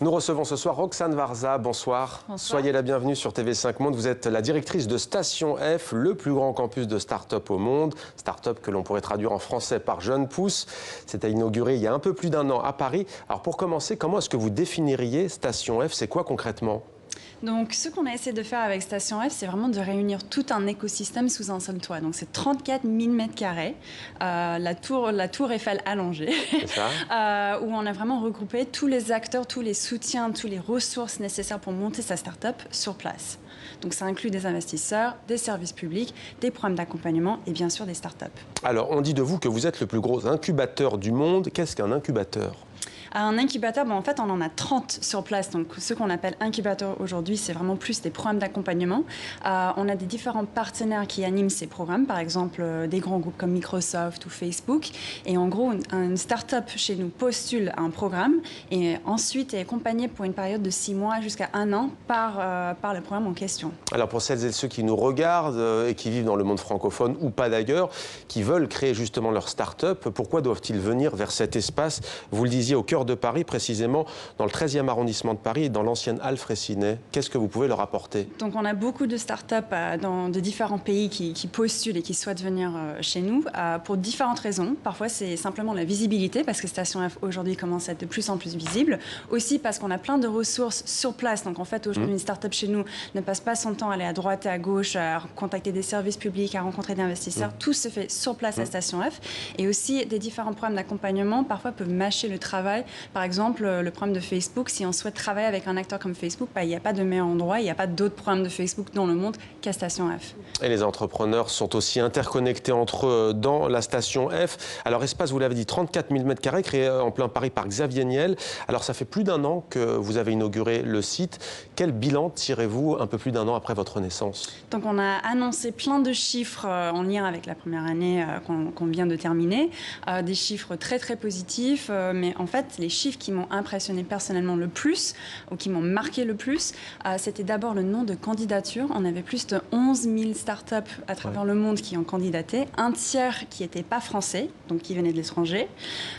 Nous recevons ce soir Roxane Varza. Bonsoir. Bonsoir. Soyez la bienvenue sur TV5 Monde. Vous êtes la directrice de Station F, le plus grand campus de start-up au monde. Start-up que l'on pourrait traduire en français par Jeune Pousse. C'était inauguré il y a un peu plus d'un an à Paris. Alors pour commencer, comment est-ce que vous définiriez Station F? C'est quoi concrètement? Donc, ce qu'on a essayé de faire avec Station F, c'est vraiment de réunir tout un écosystème sous un seul toit. Donc, c'est 34 000 mètres carrés, la tour Eiffel allongée, où on a vraiment regroupé tous les acteurs, tous les soutiens, toutes les ressources nécessaires pour monter sa start-up sur place. Donc, ça inclut des investisseurs, des services publics, des programmes d'accompagnement et bien sûr des start-up. Alors, on dit de vous que vous êtes le plus gros incubateur du monde. Qu'est-ce qu'un incubateur ? Un incubateur, en fait, on en a 30 sur place. Donc, ce qu'on appelle incubateur aujourd'hui, c'est vraiment plus des programmes d'accompagnement. On a des différents partenaires qui animent ces programmes, par exemple des grands groupes comme Microsoft ou Facebook. Et en gros, une start-up chez nous postule un programme et ensuite est accompagnée pour une période de 6 mois jusqu'à 1 an par le programme en question. Alors, pour celles et ceux qui nous regardent et qui vivent dans le monde francophone ou pas d'ailleurs, qui veulent créer justement leur start-up, pourquoi doivent-ils venir vers cet espace? Vous le disiez, au cœur de Paris, précisément dans le 13e arrondissement de Paris et dans l'ancienne halle Freycinet. Qu'est-ce que vous pouvez leur apporter? Donc on a beaucoup de start-up de différents pays qui postulent et qui souhaitent venir chez nous pour différentes raisons. Parfois c'est simplement la visibilité parce que Station F aujourd'hui commence à être de plus en plus visible. Aussi parce qu'on a plein de ressources sur place. Donc en fait aujourd'hui une start-up chez nous ne passe pas son temps à aller à droite et à gauche, à contacter des services publics, à rencontrer des investisseurs. Tout se fait sur place à Station F. Et aussi des différents programmes d'accompagnement parfois peuvent mâcher le travail. Par exemple, le programme de Facebook, si on souhaite travailler avec un acteur comme Facebook, il n'y a pas de meilleur endroit, il n'y a pas d'autres programmes de Facebook dans le monde qu'à Station F. Et les entrepreneurs sont aussi interconnectés entre eux dans la Station F. Alors, espace, vous l'avez dit, 34 000 m² créé en plein Paris par Xavier Niel. Alors, ça fait plus d'un an que vous avez inauguré le site. Quel bilan tirez-vous un peu plus d'un an après votre naissance? Donc, on a annoncé plein de chiffres en lien avec la première année qu'on vient de terminer. Des chiffres très, très positifs. Mais en fait, les chiffres qui m'ont impressionné personnellement le plus, ou qui m'ont marqué le plus, c'était d'abord le nombre de candidatures. On avait plus de 11 000 startups à travers le monde qui ont candidaté. Un tiers qui n'étaient pas français, donc qui venaient de l'étranger.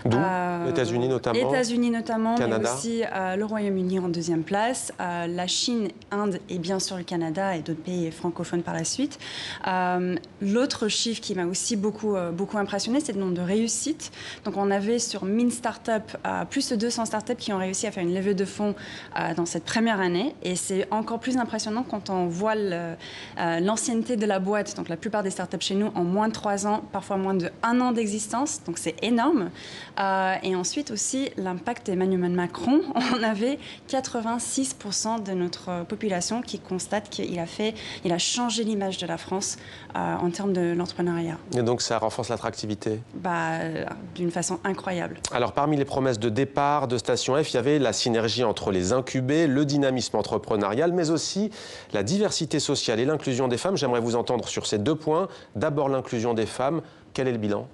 D'où États-Unis notamment. États-Unis notamment, Canada. Mais aussi le Royaume-Uni en deuxième place, la Chine, Inde et bien sûr le Canada et d'autres pays francophones par la suite. L'autre chiffre qui m'a aussi beaucoup impressionné, c'est le nombre de réussites. Donc on avait sur 1000 startups plus de 200 startups qui ont réussi à faire une levée de fonds dans cette première année. Et c'est encore plus impressionnant quand on voit l'ancienneté de la boîte. Donc la plupart des startups chez nous ont moins de 3 ans, parfois moins de 1 an d'existence. Donc c'est énorme. Et ensuite aussi l'impact d'Emmanuel Macron. On avait 86% de notre population qui constate qu'il a changé l'image de la France en termes de l'entrepreneuriat. Et donc ça renforce l'attractivité? D'une façon incroyable. Alors parmi les promesses de départ de Station F, il y avait la synergie entre les incubés, le dynamisme entrepreneurial, mais aussi la diversité sociale et l'inclusion des femmes. J'aimerais vous entendre sur ces 2 points. D'abord l'inclusion des femmes. Quel est le bilan?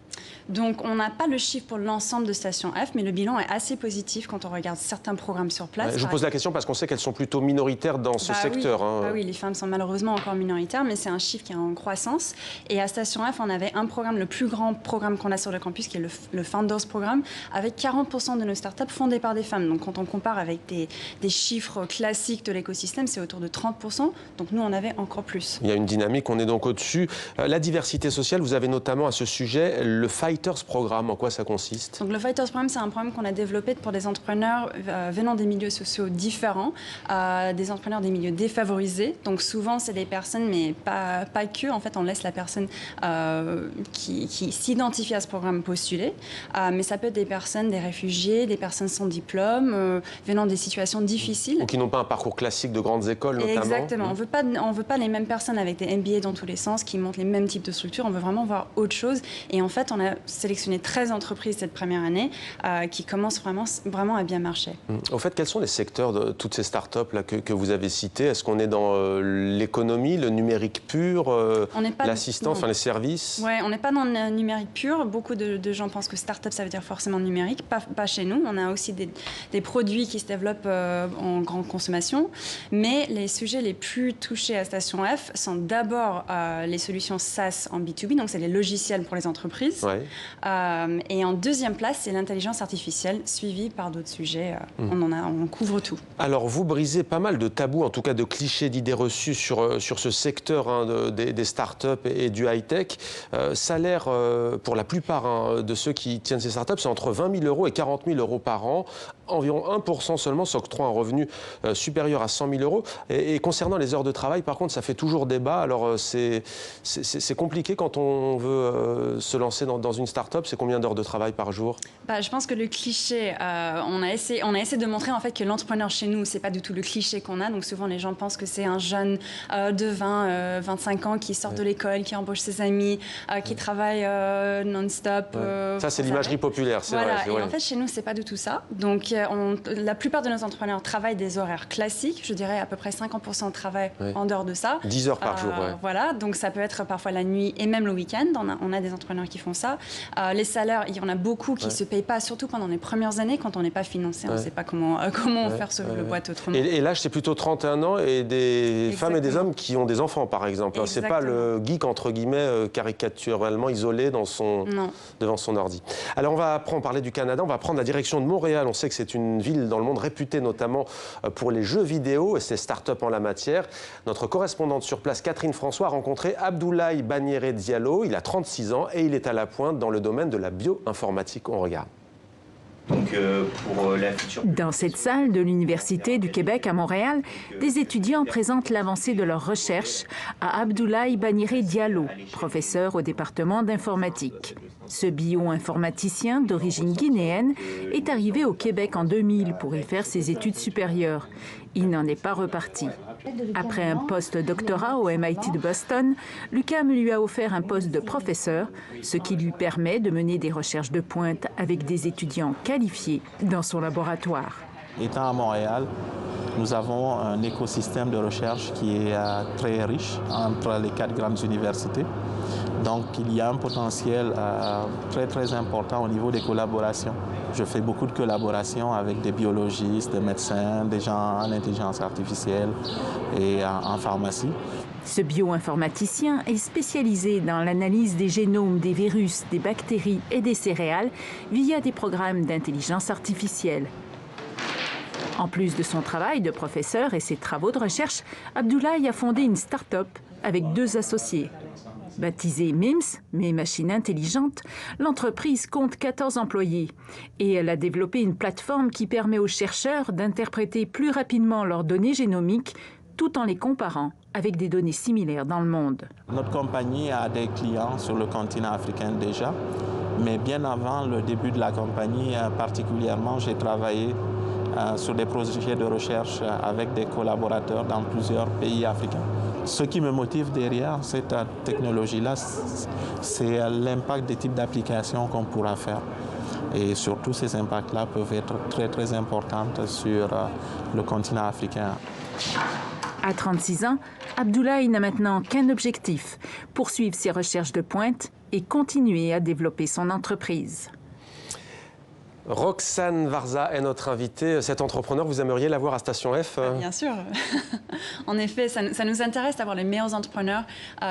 Donc, on n'a pas le chiffre pour l'ensemble de Station F, mais le bilan est assez positif quand on regarde certains programmes sur place. Je vous pose la question parce qu'on sait qu'elles sont plutôt minoritaires dans ce secteur. Oui. Oui, les femmes sont malheureusement encore minoritaires, mais c'est un chiffre qui est en croissance. Et à Station F, on avait un programme, le plus grand programme qu'on a sur le campus, qui est le Founders Programme, avec 40% de nos startups fondées par des femmes. Donc, quand on compare avec des chiffres classiques de l'écosystème, c'est autour de 30%. Donc, nous, on avait encore plus. Il y a une dynamique, on est donc au-dessus. La diversité sociale, vous avez notamment à ce sujet le Fighters Programme. En quoi ça consiste? Donc, le Fighters Programme, c'est un programme qu'on a développé pour des entrepreneurs venant des milieux sociaux différents, des entrepreneurs des milieux défavorisés. Donc souvent, c'est des personnes, mais pas que. En fait, on laisse la personne qui s'identifie à ce programme postuler. Mais ça peut être des personnes, des réfugiés, des personnes sans diplôme, venant des situations difficiles. Ou qui n'ont pas un parcours classique de grandes écoles, notamment. Exactement. On veut pas les mêmes personnes avec des MBA dans tous les sens, qui montrent les mêmes types de structures. On veut vraiment voir autre chose. Et en fait, on a sélectionné 13 entreprises cette première année qui commencent vraiment à bien marcher. Au fait, quels sont les secteurs de toutes ces startups là, que vous avez citées? Est-ce qu'on est dans l'économie, le numérique pur, l'assistance, les services? Oui, on n'est pas dans le numérique pur. Beaucoup de gens pensent que start-up, ça veut dire forcément numérique. Pas chez nous. On a aussi des produits qui se développent en grande consommation. Mais les sujets les plus touchés à Station F sont d'abord les solutions SaaS en B2B, donc c'est les logiciels pour les entreprises. Ouais. Et en deuxième place, c'est l'intelligence artificielle, suivie par d'autres sujets. On couvre tout. Alors, vous brisez pas mal de tabous, en tout cas de clichés, d'idées reçues sur ce secteur des startups et du high-tech. Salaire, pour la plupart de ceux qui tiennent ces startups, c'est entre 20 000 € et 40 000 € par an. Environ 1% seulement s'octroie un revenu supérieur à 100 000 €. Et concernant les heures de travail, par contre, ça fait toujours débat. Alors, c'est compliqué quand on veut se lancer dans une start-up. C'est combien d'heures de travail par jour? Je pense que le cliché, on a essayé de montrer en fait que l'entrepreneur chez nous, c'est pas du tout le cliché qu'on a. Donc souvent, les gens pensent que c'est un jeune de 20, 25 ans qui sort de l'école, qui embauche ses amis, qui travaille non-stop. Ça, c'est l'imagerie populaire, c'est voilà. vrai. Et en fait, chez nous, c'est pas du tout ça. Donc, la plupart de nos entrepreneurs travaillent des horaires classiques. Je dirais à peu près 50% de travail en dehors de ça. 10 heures par jour, Voilà, donc ça peut être parfois la nuit et même le week-end. On a des entrepreneurs qui font ça. Les salaires, il y en a beaucoup qui ne se payent pas, surtout pendant les premières années, quand on n'est pas financé. On ne sait pas comment faire le boîte autrement. Et l'âge, c'est plutôt 31 ans et des femmes et des hommes qui ont des enfants, par exemple. C'est pas le geek, entre guillemets, caricaturalement isolé devant son ordi. Alors, on va parler du Canada. On va prendre la direction de Montréal. On sait que c'est une ville dans le monde réputée notamment pour les jeux vidéo et ses startups en la matière. Notre correspondante sur place, Catherine François, a rencontré Abdoulaye Banyere Diallo. Il a 36 ans et il est à la pointe dans le domaine de la bioinformatique. On regarde. Donc, pour la future... Dans cette salle de l'Université du Québec à Montréal, des étudiants présentent l'avancée de leurs recherches à Abdoulaye Banyere Diallo, professeur au département d'informatique. Ce bioinformaticien d'origine guinéenne est arrivé au Québec en 2000 pour y faire ses études supérieures. Il n'en est pas reparti. Après un post-doctorat au MIT de Boston, l'UQAM lui a offert un poste de professeur, ce qui lui permet de mener des recherches de pointe avec des étudiants qualifiés dans son laboratoire. Étant à Montréal, nous avons un écosystème de recherche qui est très riche entre les 4 grandes universités. Donc, il y a un potentiel très important au niveau des collaborations. Je fais beaucoup de collaborations avec des biologistes, des médecins, des gens en intelligence artificielle et en pharmacie. Ce bioinformaticien est spécialisé dans l'analyse des génomes des virus, des bactéries et des céréales via des programmes d'intelligence artificielle. En plus de son travail de professeur et ses travaux de recherche, Abdoulaye a fondé une start-up avec 2 associés. Baptisée MIMS, Mes Machines Intelligentes, l'entreprise compte 14 employés et elle a développé une plateforme qui permet aux chercheurs d'interpréter plus rapidement leurs données génomiques tout en les comparant avec des données similaires dans le monde. Notre compagnie a des clients sur le continent africain déjà, mais bien avant le début de la compagnie, particulièrement, j'ai travaillé sur des projets de recherche avec des collaborateurs dans plusieurs pays africains. Ce qui me motive derrière cette technologie-là, c'est l'impact des types d'applications qu'on pourra faire. Et surtout, ces impacts-là peuvent être très importants sur le continent africain. À 36 ans, Abdoulaye n'a maintenant qu'un objectif, poursuivre ses recherches de pointe et continuer à développer son entreprise. Roxane Varza est notre invitée. Cet entrepreneur, vous aimeriez l'avoir à Station F? Bien sûr. En effet, ça nous intéresse d'avoir les meilleurs entrepreneurs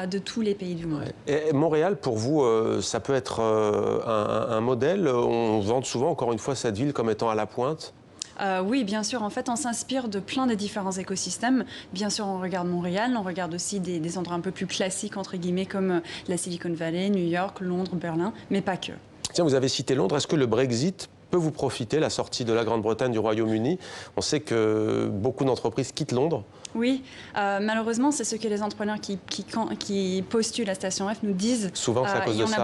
de tous les pays du monde. Et Montréal, pour vous, ça peut être un modèle? On vante souvent, encore une fois, cette ville comme étant à la pointe? Oui, bien sûr. En fait, on s'inspire de plein de différents écosystèmes. Bien sûr, on regarde Montréal, on regarde aussi des endroits un peu plus classiques, entre guillemets, comme la Silicon Valley, New York, Londres, Berlin, mais pas que. Tiens, vous avez cité Londres. Est-ce que le Brexit peut vous profiter, la sortie de la Grande-Bretagne du Royaume-Uni? On sait que beaucoup d'entreprises quittent Londres. Oui, malheureusement, c'est ce que les entrepreneurs qui postulent à Station F nous disent. Souvent, c'est à cause de ça.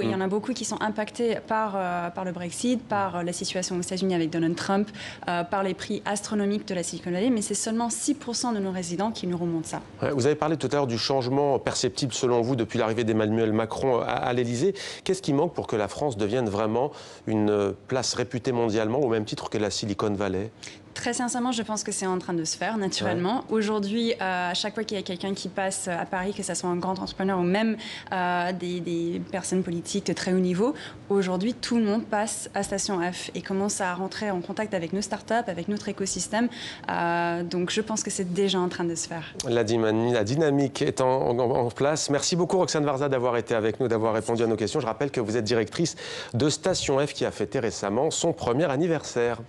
Il y en a beaucoup qui sont impactés par le Brexit, par la situation aux États-Unis avec Donald Trump, par les prix astronomiques de la Silicon Valley, mais c'est seulement 6% de nos résidents qui nous remontent ça. Ouais, vous avez parlé tout à l'heure du changement perceptible, selon vous, depuis l'arrivée d'Emmanuel Macron à l'Élysée. Qu'est-ce qui manque pour que la France devienne vraiment une place réputée mondialement, au même titre que la Silicon Valley? Très sincèrement, je pense que c'est en train de se faire naturellement. Ouais. Aujourd'hui, à chaque fois qu'il y a quelqu'un qui passe à Paris, que ce soit un grand entrepreneur ou même des personnes politiques de très haut niveau, aujourd'hui, tout le monde passe à Station F et commence à rentrer en contact avec nos startups, avec notre écosystème. Donc, je pense que c'est déjà en train de se faire. La dynamique est en place. Merci beaucoup, Roxane Varza, d'avoir été avec nous, d'avoir répondu à nos questions. Je rappelle que vous êtes directrice de Station F qui a fêté récemment son 1er anniversaire.